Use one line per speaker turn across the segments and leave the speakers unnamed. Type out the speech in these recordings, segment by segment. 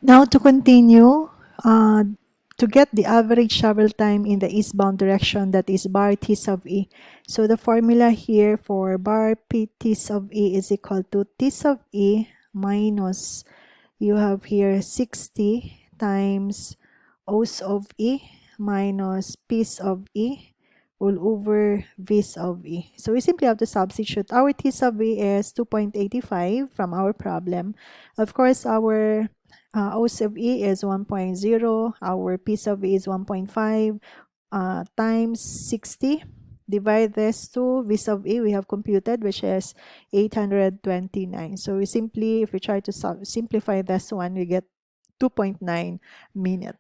Now to continue, uh, to get the average travel time in the eastbound direction, that is bar T sub E. So the formula here for bar P T sub E is equal to T sub E minus, you have here 60 times O's of E minus P's of E all over V's of E. So we simply have to substitute. Our T sub E is 2.85 from our problem. Of course, our O sub E is 1.0, our P sub E is 1.5 times 60. Divide this to V sub E we have computed, which is 829. So we simply, if we try to simplify this one, we get 2.9 minutes.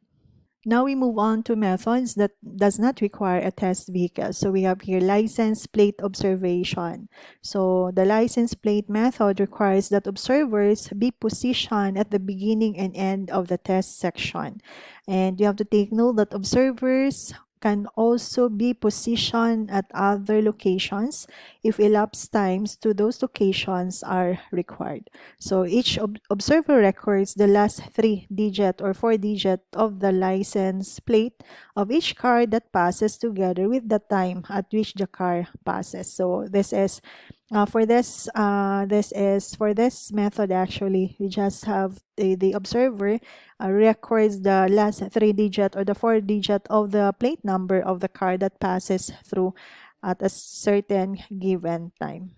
Now we move on to methods that does not require a test vehicle. So we have here license plate observation. So the license plate method requires that observers be positioned at the beginning and end of the test section. And you have to take note that observers can also be positioned at other locations if elapsed times to those locations are required. So each observer records the last 3-digit or 4-digit of the license plate of each car that passes together with the time at which the car passes. So this is for this method. Actually, we just have the observer records the last 3-digit or the 4-digit of the plate number of the car that passes through at a certain given time.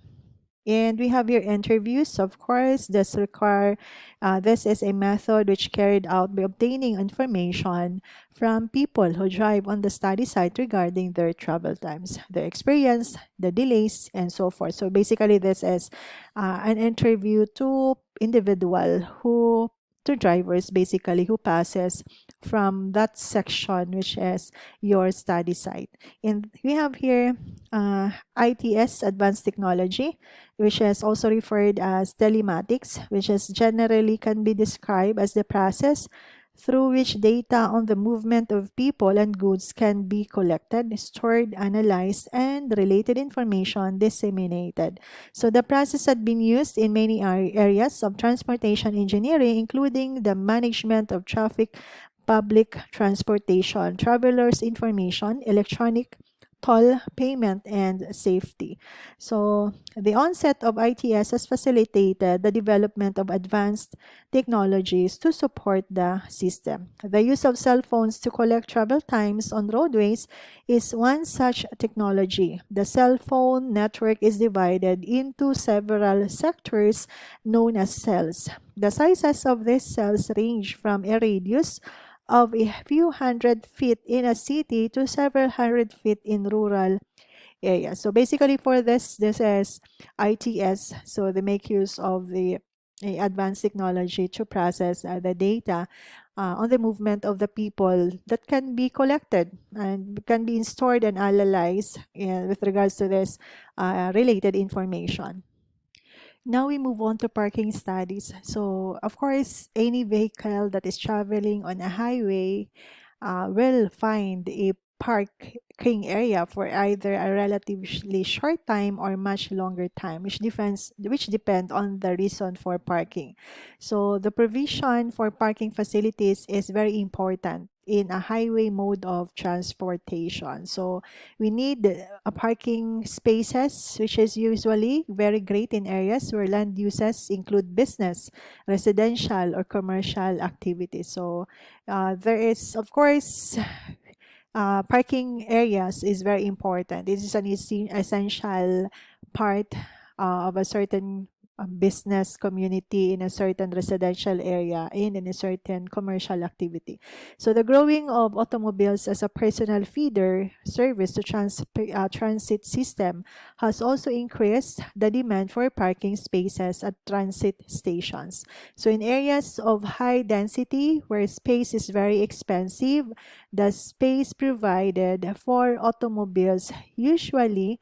And we have your interviews. Of course, this is a method which carried out by obtaining information from people who drive on the study site regarding their travel times, their experience, the delays, and so forth. So basically, this is an interview to individual who to drivers basically who passes from that section, which is your study site. And we have here ITS, advanced technology, which is also referred as telematics, which is generally can be described as the process through which data on the movement of people and goods can be collected, stored, analyzed, and related information disseminated. So the process had been used in many areas of transportation engineering, including the management of traffic, public transportation, travelers' information, electronic toll payment, and safety. So the onset of ITS has facilitated the development of advanced technologies to support the system. The use of cell phones to collect travel times on roadways is one such technology. The cell phone network is divided into several sectors known as cells. The sizes of these cells range from a radius of a few hundred feet in a city to several hundred feet in rural areas. So basically for this is ITS. So they make use of the advanced technology to process the data on the movement of the people that can be collected and can be stored and analyzed with regards to this related information. Now we move on to parking studies. So, of course, any vehicle that is traveling on a highway will find a parking area for either a relatively short time or much longer time, which depend on the reason for parking. So the provision for parking facilities is very important in a highway mode of transportation. So we need a parking spaces, which is usually very great in areas where land uses include business, residential, or commercial activities. So there is, of course, parking areas is very important. This is an essential part of a certain business community in a certain residential area and in a certain commercial activity. So the growing of automobiles as a personal feeder service to transit system has also increased the demand for parking spaces at transit stations. So in areas of high density where space is very expensive, the space provided for automobiles usually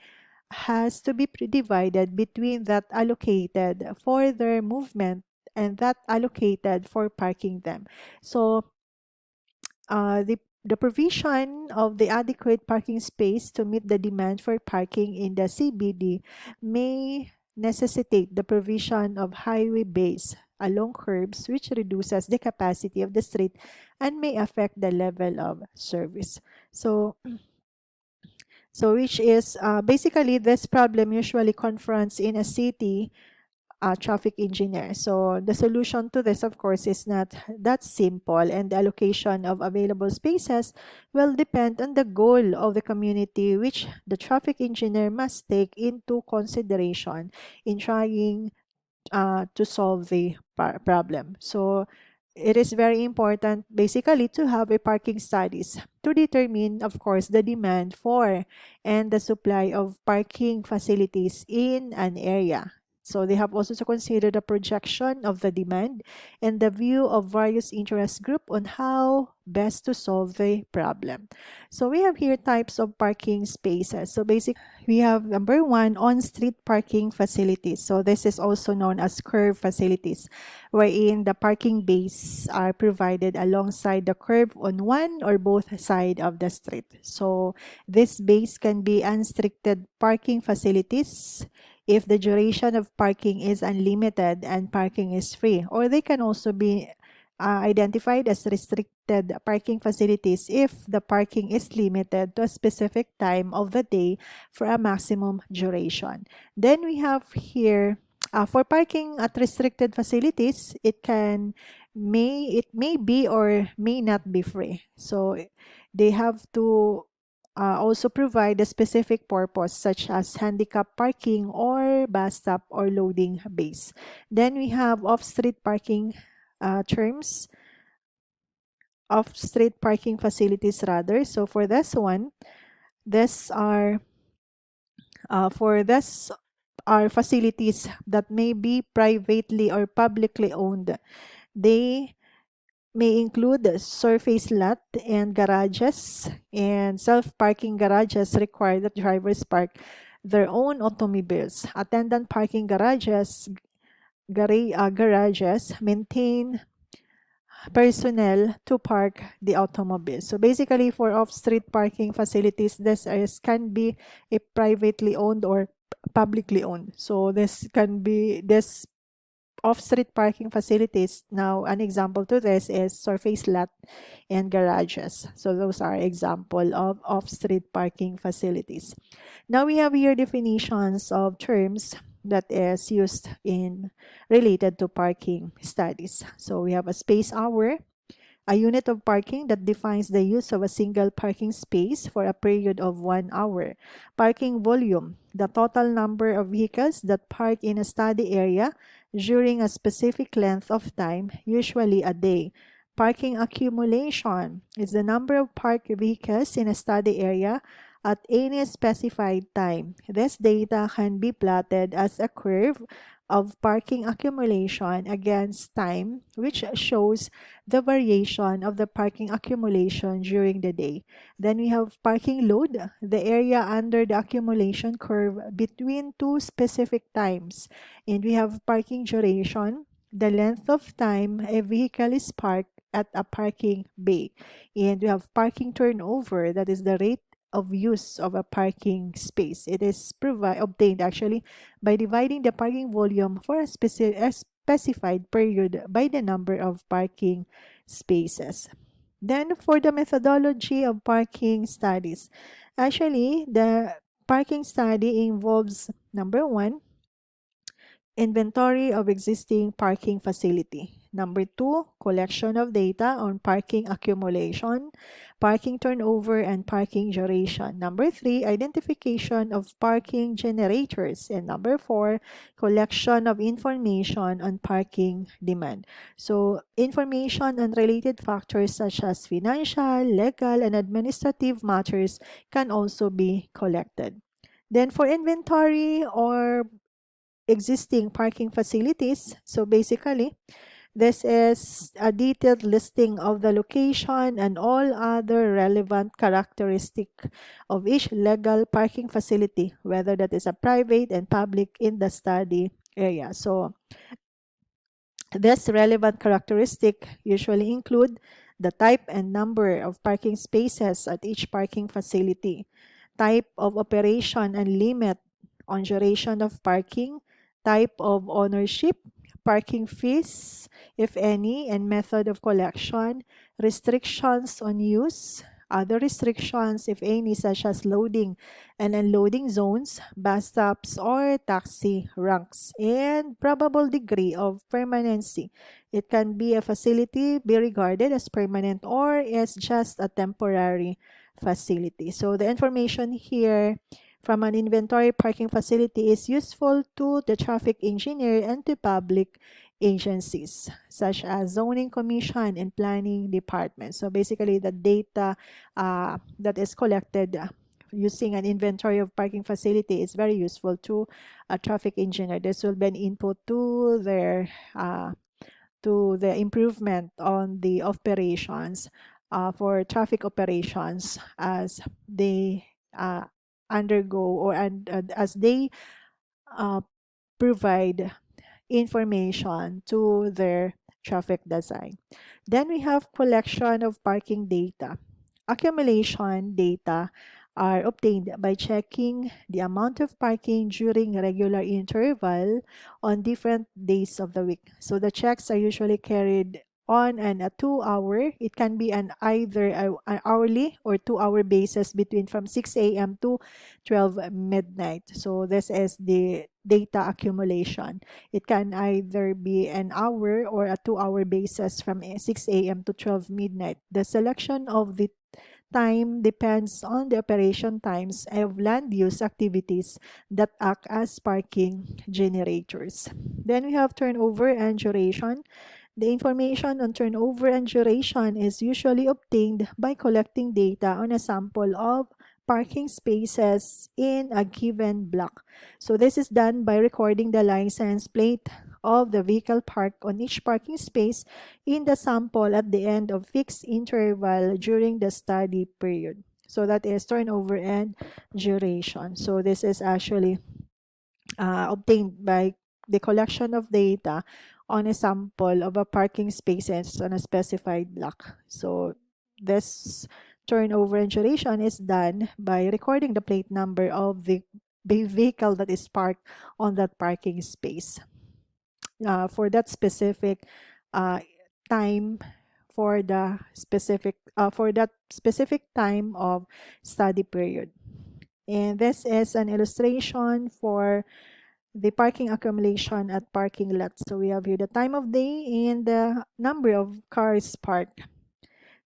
has to be divided between that allocated for their movement and that allocated for parking them. So the provision of the adequate parking space to meet the demand for parking in the CBD may necessitate the provision of highway-based along curbs, which reduces the capacity of the street and may affect the level of service. So which is basically this problem usually confronts in a city traffic engineer. So the solution to this, of course, is not that simple, and the allocation of available spaces will depend on the goal of the community, which the traffic engineer must take into consideration in trying to solve the problem. So it is very important basically to have a parking studies to determine, of course, the demand for and the supply of parking facilities in an area. So they have also to consider the projection of the demand and the view of various interest group on how best to solve the problem. So we have here types of parking spaces. So basically, we have number one, on-street parking facilities. So this is also known as curb facilities, wherein the parking bays are provided alongside the curb on one or both side of the street. So this base can be unrestricted parking facilities if the duration of parking is unlimited and parking is free, or they can also be identified as restricted parking facilities if the parking is limited to a specific time of the day for a maximum duration. Then we have here for parking at restricted facilities, it may be or may not be free. So they have to also provide a specific purpose such as handicap parking or bus stop or loading base. Then we have off-street parking terms, off-street parking facilities rather. So for this one, this are for this are facilities that may be privately or publicly owned. They may include surface lot and garages, and self-parking garages require that drivers park their own automobiles. Attendant parking garages maintain personnel to park the automobile. So basically for off-street parking facilities, can be a privately owned or publicly owned. So this off-street parking facilities. Now, an example to this is surface lot and garages. So those are example of off-street parking facilities. Now we have here definitions of terms that is used in related to parking studies. So we have a space hour, a unit of parking that defines the use of a single parking space for a period of 1 hour. Parking volume, the total number of vehicles that park in a study area during a specific length of time, usually a day. Parking accumulation is the number of parked vehicles in a study area at any specified time. This data can be plotted as a curve of parking accumulation against time, which shows the variation of the parking accumulation during the day. Then we have parking load, the area under the accumulation curve between two specific times. And we have parking duration, the length of time a vehicle is parked at a parking bay. And we have parking turnover, that is the rate of use of a parking space. It is obtained actually by dividing the parking volume for a specified period by the number of parking spaces. Then for the methodology of parking studies, actually the parking study involves number one, inventory of existing parking facility. Number two, collection of data on parking accumulation, parking turnover, and parking duration. Number three, identification of parking generators. And number four, collection of information on parking demand. So information on related factors such as financial, legal, and administrative matters can also be collected. Then for inventory or existing parking facilities. So basically, this is a detailed listing of the location and all other relevant characteristic of each legal parking facility, whether that is a private and public in the study area. So this relevant characteristic usually include the type and number of parking spaces at each parking facility, type of operation and limit on duration of parking, type of ownership, parking fees, if any, and method of collection, restrictions on use, other restrictions, if any, such as loading and unloading zones, bus stops, or taxi ranks, and probable degree of permanency. It can be a facility be regarded as permanent or as just a temporary facility. So the information here from an inventory parking facility is useful to the traffic engineer and to public agencies such as zoning commission and planning department. So basically the data that is collected using an inventory of parking facility is very useful to a traffic engineer. This will be an input to the improvement on the operations for traffic operations as they uh, undergo as they uh, provide information to their traffic design. Then we have collection of parking data. Accumulation data are obtained by checking the amount of parking during regular interval on different days of the week. So the checks are usually carried on a 2 hour. It can be an hourly or 2 hour basis between from 6 a.m. to 12 midnight. So this is the data accumulation. It can either be an hour or a 2 hour basis from 6 a.m. to 12 midnight. The selection of the time depends on the operation times of land use activities that act as parking generators. Then we have turnover and duration. The information on turnover and duration is usually obtained by collecting data on a sample of parking spaces in a given block. So this is done by recording the license plate of the vehicle parked on each parking space in the sample at the end of fixed interval during the study period. So that is turnover and duration. So this is actually obtained by the collection of data on a sample of a parking spaces on a specified block. So this turnover and duration is done by recording the plate number of the vehicle that is parked on that parking space for that specific uh, time for that specific time of study period. And this is an illustration for the parking accumulation at parking lots. So we have here the time of day and the number of cars parked.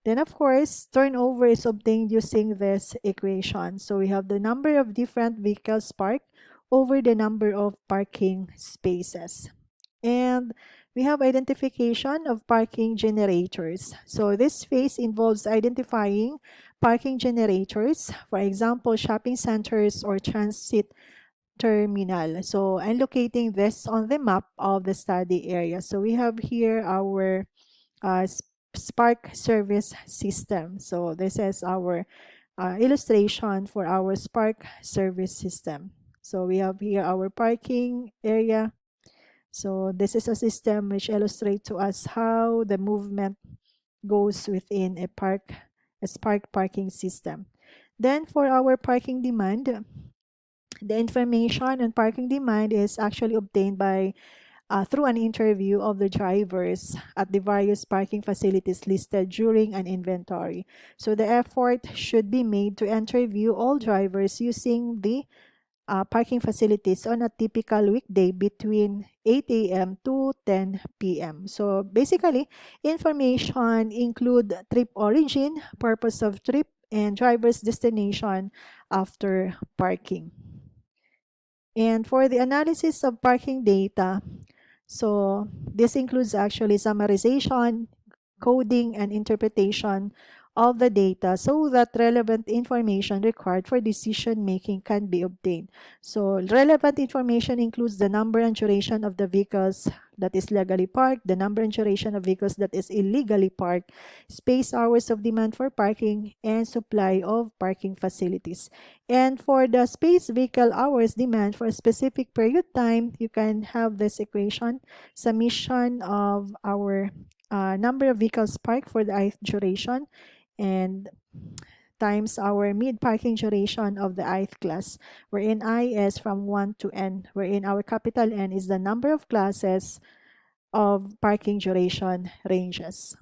Then of course, turnover is obtained using this equation. So we have the number of different vehicles parked over the number of parking spaces. And we have identification of parking generators. So this phase involves identifying parking generators, for example, shopping centers or transit terminal. So and locating this on the map of the study area. So we have here our Spark service system. So this is our illustration for our Spark service system. So we have here our parking area. So this is a system which illustrates to us how the movement goes within a Spark parking system. Then for our parking demand, the information on parking demand is actually obtained by through an interview of the drivers at the various parking facilities listed during an inventory. So the effort should be made to interview all drivers using the parking facilities on a typical weekday between 8 a.m. to 10 p.m. So basically, information include trip origin, purpose of trip, and driver's destination after parking. And for the analysis of parking data, so this includes actually summarization, coding, and interpretation of the data so that relevant information required for decision making can be obtained. So relevant information includes the number and duration of the vehicles that is legally parked, the number and duration of vehicles that is illegally parked, space hours of demand for parking, and supply of parking facilities. And for the space vehicle hours demand for a specific period time, you can have this equation, summation of our number of vehicles parked for the ith duration and times our mid parking duration of the ith class, wherein I is from 1 to n, wherein our capital N is the number of classes of parking duration ranges.